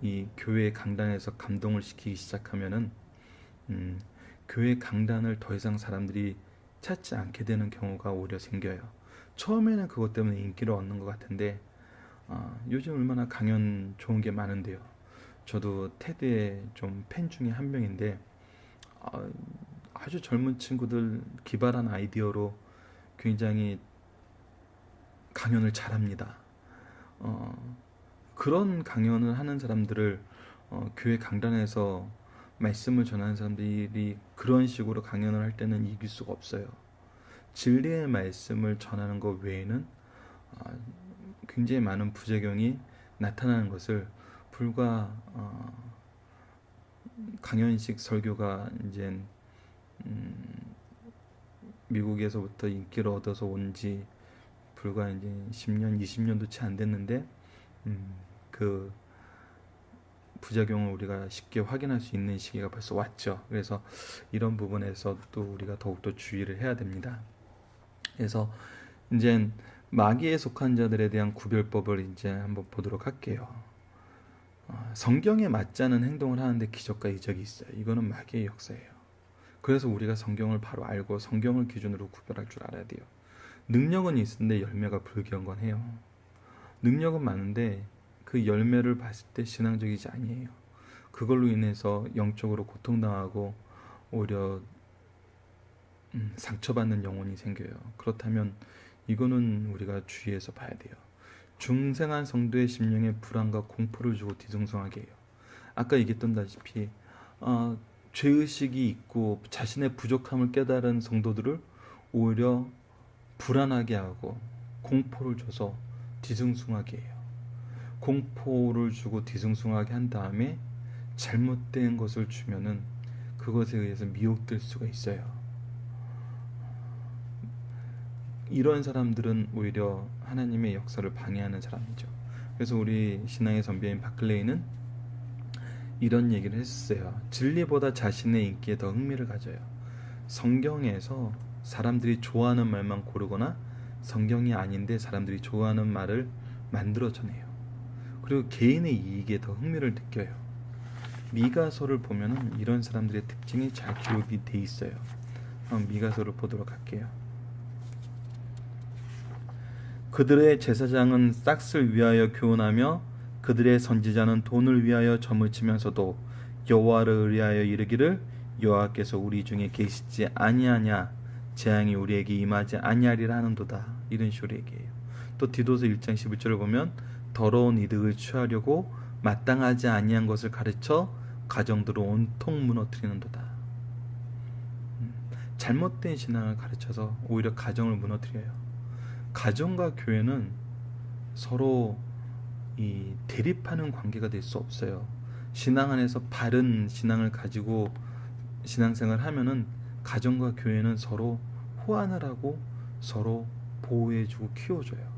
[SPEAKER 1] 이 교회 강단에서 감동을 시키기 시작하면은 교회 강단을 더 이상 사람들이 찾지 않게 되는 경우가 오히려 생겨요. 처음에는 그것 때문에 인기를 얻는 것 같은데 요즘 얼마나 강연 좋은 게 많은데요. 저도 테드의 좀 팬 중에 한 명인데 아주 젊은 친구들 기발한 아이디어로 굉장히 강연을 잘합니다. 그런 강연을 하는 사람들을 교회 강단에서 말씀을 전하는 사람들이 그런 식으로 강연을 할 때는 이길 수가 없어요. 진리의 말씀을 전하는 것 외에는 굉장히 많은 부작용이 나타나는 것을 불과 강연식 설교가 이제 미국에서부터 인기를 얻어서 온지 불과 이제 10년, 20년도 채 안 됐는데 그 부작용을 우리가 쉽게 확인할 수 있는 시기가 벌써 왔죠. 그래서 이런 부분에서 또 우리가 더욱더 주의를 해야 됩니다. 그래서 이제 마귀에 속한 자들에 대한 구별법을 이제 한번 보도록 할게요. 성경에 맞지 않은 행동을 하는데 기적과 이적이 있어요. 이거는 마귀의 역사예요. 그래서 우리가 성경을 바로 알고 성경을 기준으로 구별할 줄 알아야 돼요. 능력은 있는데 열매가 불경건해요. 능력은 많은데 그 열매를 봤을 때 신앙적이지 아니에요. 그걸로 인해서 영적으로 고통당하고 오히려 상처받는 영혼이 생겨요. 그렇다면 이거는 우리가 주의해서 봐야 돼요. 중생한 성도의 심령에 불안과 공포를 주고 뒤숭숭하게 해요. 아까 얘기했다시피 죄의식이 있고 자신의 부족함을 깨달은 성도들을 오히려 불안하게 하고 공포를 줘서 뒤숭숭하게 해요. 공포를 주고 뒤숭숭하게 한 다음에 잘못된 것을 주면은 그것에 의해서 미혹될 수가 있어요. 이런 사람들은 오히려 하나님의 역사를 방해하는 사람이죠. 그래서 우리 신앙의 선배인 바클레이는 이런 얘기를 했어요. 진리보다 자신의 인기에 더 흥미를 가져요. 성경에서 사람들이 좋아하는 말만 고르거나 성경이 아닌데 사람들이 좋아하는 말을 만들어 전해요. 그리고 개인의 이익에 더 흥미를 느껴요. 미가서를 보면은 이런 사람들의 특징이 잘 기록이 돼 있어요. 한번 미가서를 보도록 할게요. 그들의 제사장은 싹을 위하여 교훈하며 그들의 선지자는 돈을 위하여 점을 치면서도 여호와를 의뢰하여 이르기를 여호와께서 우리 중에 계시지 아니하냐 재앙이 우리에게 임하지 아니하리라 하는도다. 이런 식으로 얘기해요. 또 디도서 1장 11절을 보면 더러운 이득을 취하려고 마땅하지 아니한 것을 가르쳐 가정들을 온통 무너뜨리는도다. 잘못된 신앙을 가르쳐서 오히려 가정을 무너뜨려요. 가정과 교회는 서로 이 대립하는 관계가 될 수 없어요. 신앙 안에서 바른 신앙을 가지고 신앙생활을 하면은 가정과 교회는 서로 호환을 하고 서로 보호해주고 키워줘요.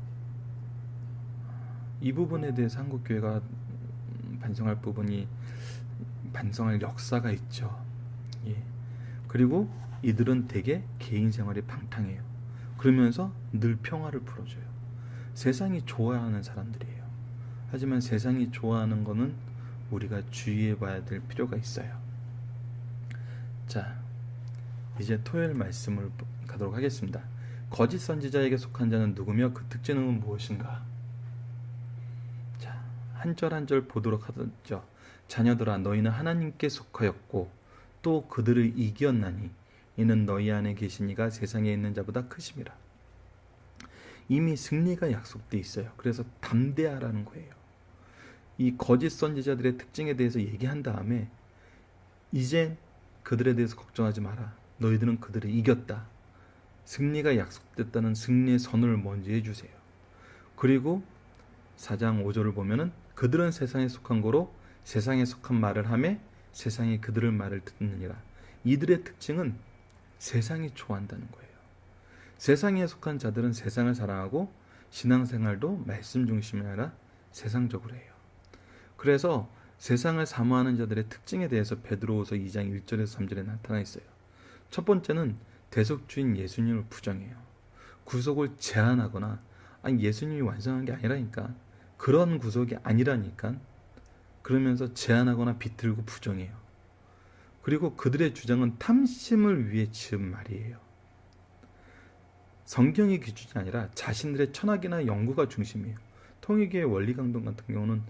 [SPEAKER 1] 이 부분에 대해서 한국교회가 반성할 부분이 반성할 역사가 있죠. 예. 그리고 이들은 대개 개인 생활이 방탕해요. 그러면서 늘 평화를 풀어줘요. 세상이 좋아하는 사람들이에요. 하지만 세상이 좋아하는 거는 우리가 주의해 봐야 될 필요가 있어요. 자, 이제 토요일 말씀을 가도록 하겠습니다. 거짓 선지자에게 속한 자는 누구며 그 특징은 무엇인가? 자, 한 절 한 절 보도록 하죠. 자녀들아, 너희는 하나님께 속하였고 또 그들을 이겼나니 이는 너희 안에 계신 이가 세상에 있는 자보다 크심이라. 이미 승리가 약속돼 있어요. 그래서 담대하라는 거예요. 이 거짓 선지자들의 특징에 대해서 얘기한 다음에 이제 그들에 대해서 걱정하지 마라. 너희들은 그들을 이겼다. 승리가 약속됐다는 승리의 선언을 먼저 해주세요. 그리고 4장 5절을 보면은 그들은 세상에 속한 거로 세상에 속한 말을 하며 세상이 그들의 말을 듣느니라. 이들의 특징은 세상이 좋아한다는 거예요. 세상에 속한 자들은 세상을 사랑하고 신앙생활도 말씀 중심이 아니라 세상적으로 해요. 그래서 세상을 사모하는 자들의 특징에 대해서 베드로후서 2장 1절에서 3절에 나타나 있어요. 첫 번째는 대속주인 예수님을 부정해요. 구속을 제한하거나 예수님이 완성한 게 아니라니까, 그런 구속이 아니라니까, 그러면서 제한하거나 비틀고 부정해요. 그리고 그들의 주장은 탐심을 위해 지은 말이에요. 성경이 기준이 아니라 자신들의 철학이나 연구가 중심이에요. 통일교의 원리강론 같은 경우는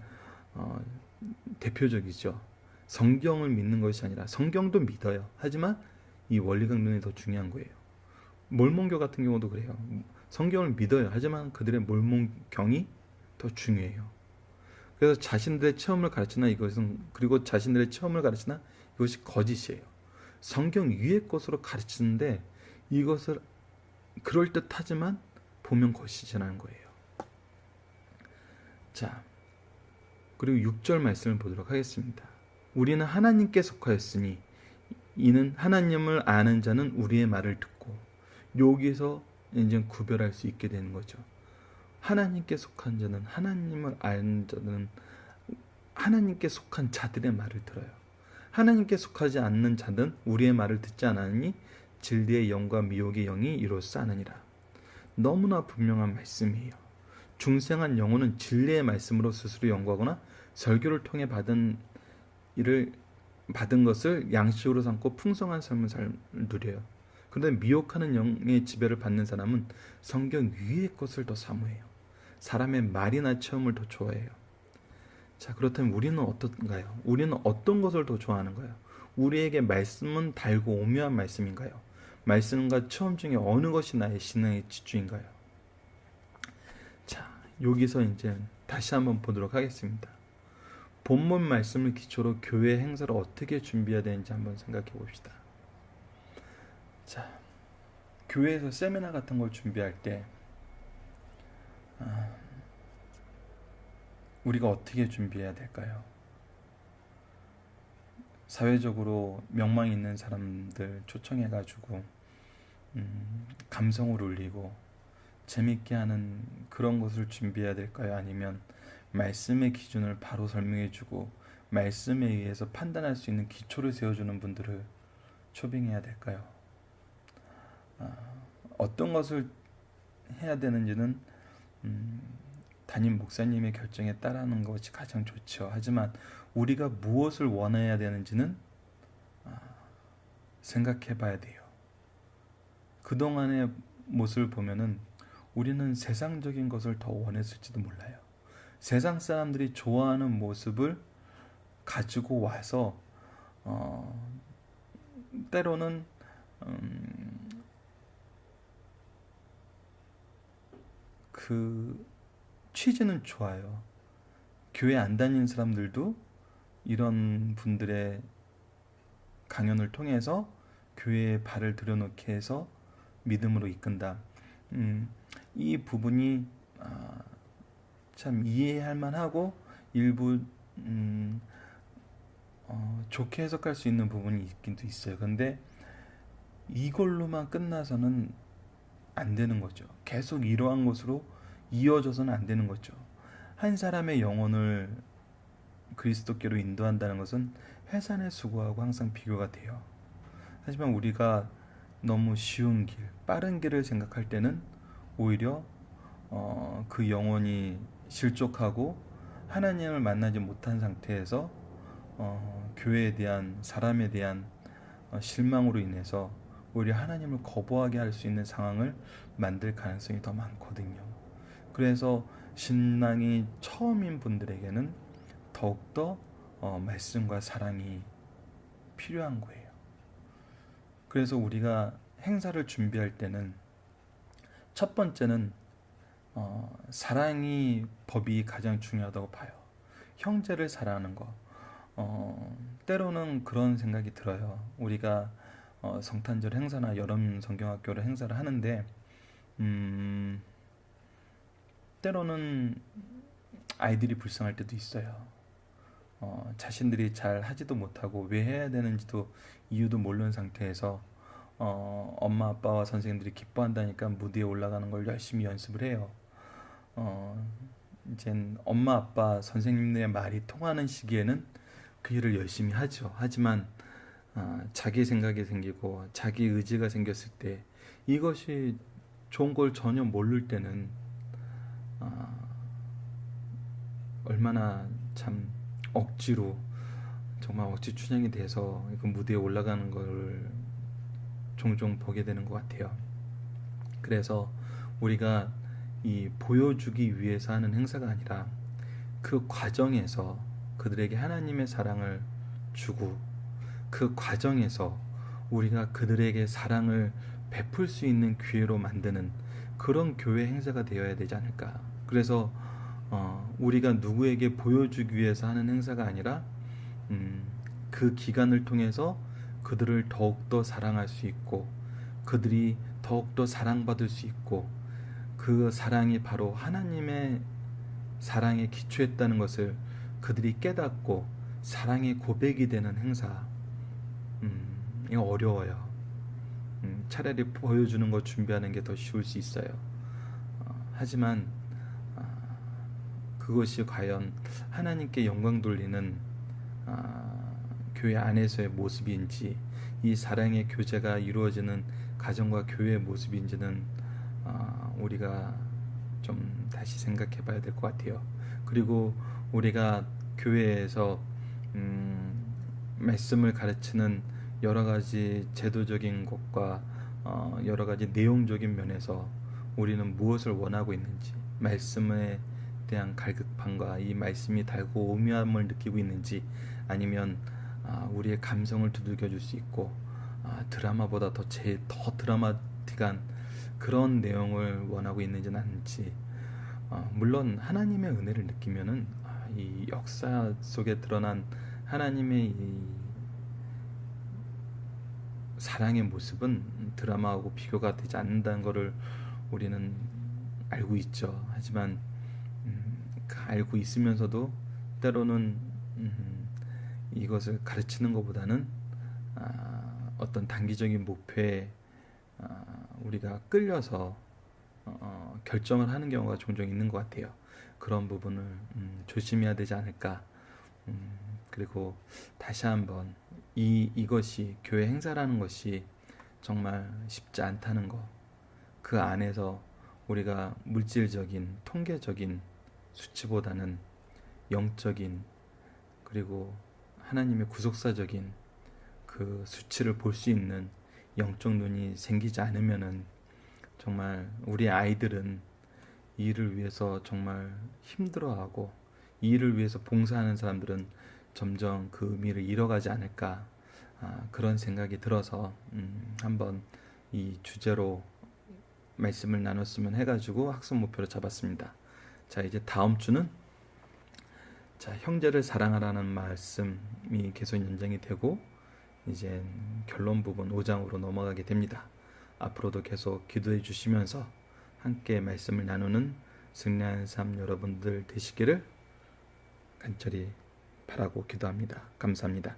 [SPEAKER 1] 대표적이죠. 성경을 믿는 것이 아니라 성경도 믿어요. 하지만 이 원리강론이 더 중요한 거예요. 몰몬교 같은 경우도 그래요. 성경을 믿어요. 하지만 그들의 몰몬경이 더 중요해요. 그래서 자신들의 체험을 가르치나 이것은, 그리고 자신들의 체험을 가르치나 이것이 거짓이에요. 성경 위의 것으로 가르치는데 이것을 그럴듯하지만 보면 거짓이라는 거예요. 자, 그리고 6절 말씀을 보도록 하겠습니다. 우리는 하나님께 속하였으니 이는 하나님을 아는 자는 우리의 말을 듣고, 여기서 이제 구별할 수 있게 되는 거죠. 하나님께 속한 자는, 하나님을 아는 자는 하나님께 속한 자들의 말을 들어요. 하나님께 속하지 않는 자는 우리의 말을 듣지 않으니 진리의 영과 미혹의 영이 이로써 아느니라. 너무나 분명한 말씀이에요. 중생한 영혼은 진리의 말씀으로 스스로 연구하거나 설교를 통해 받은 것을 양식으로 삼고 풍성한 삶을 누려요. 그런데 미혹하는 영의 지배를 받는 사람은 성경 위의 것을 더 사모해요. 사람의 말이나 체험을 더 좋아해요. 자, 그렇다면 우리는 어떤가요? 우리는 어떤 것을 더 좋아하는가요? 우리에게 말씀은 달고 오묘한 말씀인가요? 말씀과 체험 중에 어느 것이 나의 신앙의 지주인가요? 자, 여기서 이제 다시 한번 보도록 하겠습니다. 본문 말씀을 기초로 교회 행사를 어떻게 준비해야 되는지 한번 생각해 봅시다. 자, 교회에서 세미나 같은 걸 준비할 때 우리가 어떻게 준비해야 될까요? 사회적으로 명망 있는 사람들 초청해가지고 감성을 울리고 재밌게 하는 그런 것을 준비해야 될까요? 아니면 말씀의 기준을 바로 설명해주고 말씀에 의해서 판단할 수 있는 기초를 세워주는 분들을 초빙해야 될까요? 어떤 것을 해야 되는지는 담임 목사님의 결정에 따르는 것이 가장 좋죠. 하지만 우리가 무엇을 원해야 되는지는 생각해 봐야 돼요. 그동안의 모습을 보면은 우리는 세상적인 것을 더 원했을지도 몰라요. 세상 사람들이 좋아하는 모습을 가지고 와서 때로는 그 취지는 좋아요. 교회 안 다니는 사람들도 이런 분들의 강연을 통해서 교회에 발을 들여놓게 해서 믿음으로 이끈다. 이 부분이 참 이해할 만하고 일부 좋게 해석할 수 있는 부분이 있긴도 있어요. 근데 이걸로만 끝나서는 안 되는 거죠. 계속 이러한 것으로 이어져서는 안 되는 거죠. 한 사람의 영혼을 그리스도께로 인도한다는 것은 해산의 수고하고 항상 비교가 돼요. 하지만 우리가 너무 쉬운 길, 빠른 길을 생각할 때는 오히려 그 영혼이 실족하고 하나님을 만나지 못한 상태에서 교회에 대한, 사람에 대한 실망으로 인해서 오히려 하나님을 거부하게 할 수 있는 상황을 만들 가능성이 더 많거든요. 그래서 신앙이 처음인 분들에게는 더욱더 말씀과 사랑이 필요한 거예요. 그래서 우리가 행사를 준비할 때는 첫 번째는 사랑이 법이 가장 중요하다고 봐요. 형제를 사랑하는 거. 때로는 그런 생각이 들어요. 우리가 성탄절 행사나 여름 성경학교를 행사를 하는데 때로는 아이들이 불쌍할 때도 있어요. 자신들이 잘 하지도 못하고 왜 해야 되는지도 이유도 모르는 상태에서 엄마 아빠와 선생님들이 기뻐한다니까 무대에 올라가는 걸 열심히 연습을 해요. 이젠 엄마 아빠 선생님들의 말이 통하는 시기에는 그 일을 열심히 하죠. 하지만 자기 생각이 생기고 자기 의지가 생겼을 때 이것이 좋은 걸 전혀 모를 때는 얼마나 참 억지로 정말 억지 춘향이 돼서 그 무대에 올라가는 걸 종종 보게 되는 것 같아요. 그래서 우리가 이 보여주기 위해서 하는 행사가 아니라 그 과정에서 그들에게 하나님의 사랑을 주고 그 과정에서 우리가 그들에게 사랑을 베풀 수 있는 기회로 만드는 그런 교회 행사가 되어야 되지 않을까. 그래서 우리가 누구에게 보여주기 위해서 하는 행사가 아니라 그 기간을 통해서 그들을 더욱더 사랑할 수 있고 그들이 더욱더 사랑받을 수 있고 그 사랑이 바로 하나님의 사랑에 기초했다는 것을 그들이 깨닫고 사랑의 고백이 되는 행사. 이거 어려워요. 차라리 보여주는 거 준비하는 게 더 쉬울 수 있어요. 하지만 그것이 과연 하나님께 영광 돌리는 교회 안에서의 모습인지 이 사랑의 교제가 이루어지는 가정과 교회의 모습인지는 우리가 좀 다시 생각해 봐야 될 것 같아요. 그리고 우리가 교회에서 말씀을 가르치는 여러 가지 제도적인 것과 여러 가지 내용적인 면에서 우리는 무엇을 원하고 있는지, 말씀에 대한 갈급함과 이 말씀이 달고 오묘함을 느끼고 있는지, 아니면 우리의 감성을 두들겨 줄 수 있고 드라마보다 더 드라마틱한 그런 내용을 원하고 있는지는 아닌지. 물론 하나님의 은혜를 느끼면은 이 역사 속에 드러난 하나님의 이 사랑의 모습은 드라마하고 비교가 되지 않는다는 것을 우리는 알고 있죠. 하지만 알고 있으면서도 때로는 이것을 가르치는 것보다는 어떤 단기적인 목표에 우리가 끌려서 결정을 하는 경우가 종종 있는 것 같아요. 그런 부분을 조심해야 되지 않을까. 그리고 다시 한번 이것이 교회 행사라는 것이 정말 쉽지 않다는 것, 그 안에서 우리가 물질적인 통계적인 수치보다는 영적인 그리고 하나님의 구속사적인 그 수치를 볼 수 있는 영적 눈이 생기지 않으면은 정말 우리 아이들은 이 일을 위해서 정말 힘들어하고 이 일을 위해서 봉사하는 사람들은 점점 그 의미를 잃어가지 않을까. 그런 생각이 들어서 한번 이 주제로 말씀을 나눴으면 해가지고 학습 목표를 잡았습니다. 자, 이제 다음 주는 자, 형제를 사랑하라는 말씀이 계속 연장이 되고 이제 결론 부분 5장으로 넘어가게 됩니다. 앞으로도 계속 기도해 주시면서 함께 말씀을 나누는 승리한 삶 여러분들 되시기를 간절히 바라고 기도합니다. 감사합니다.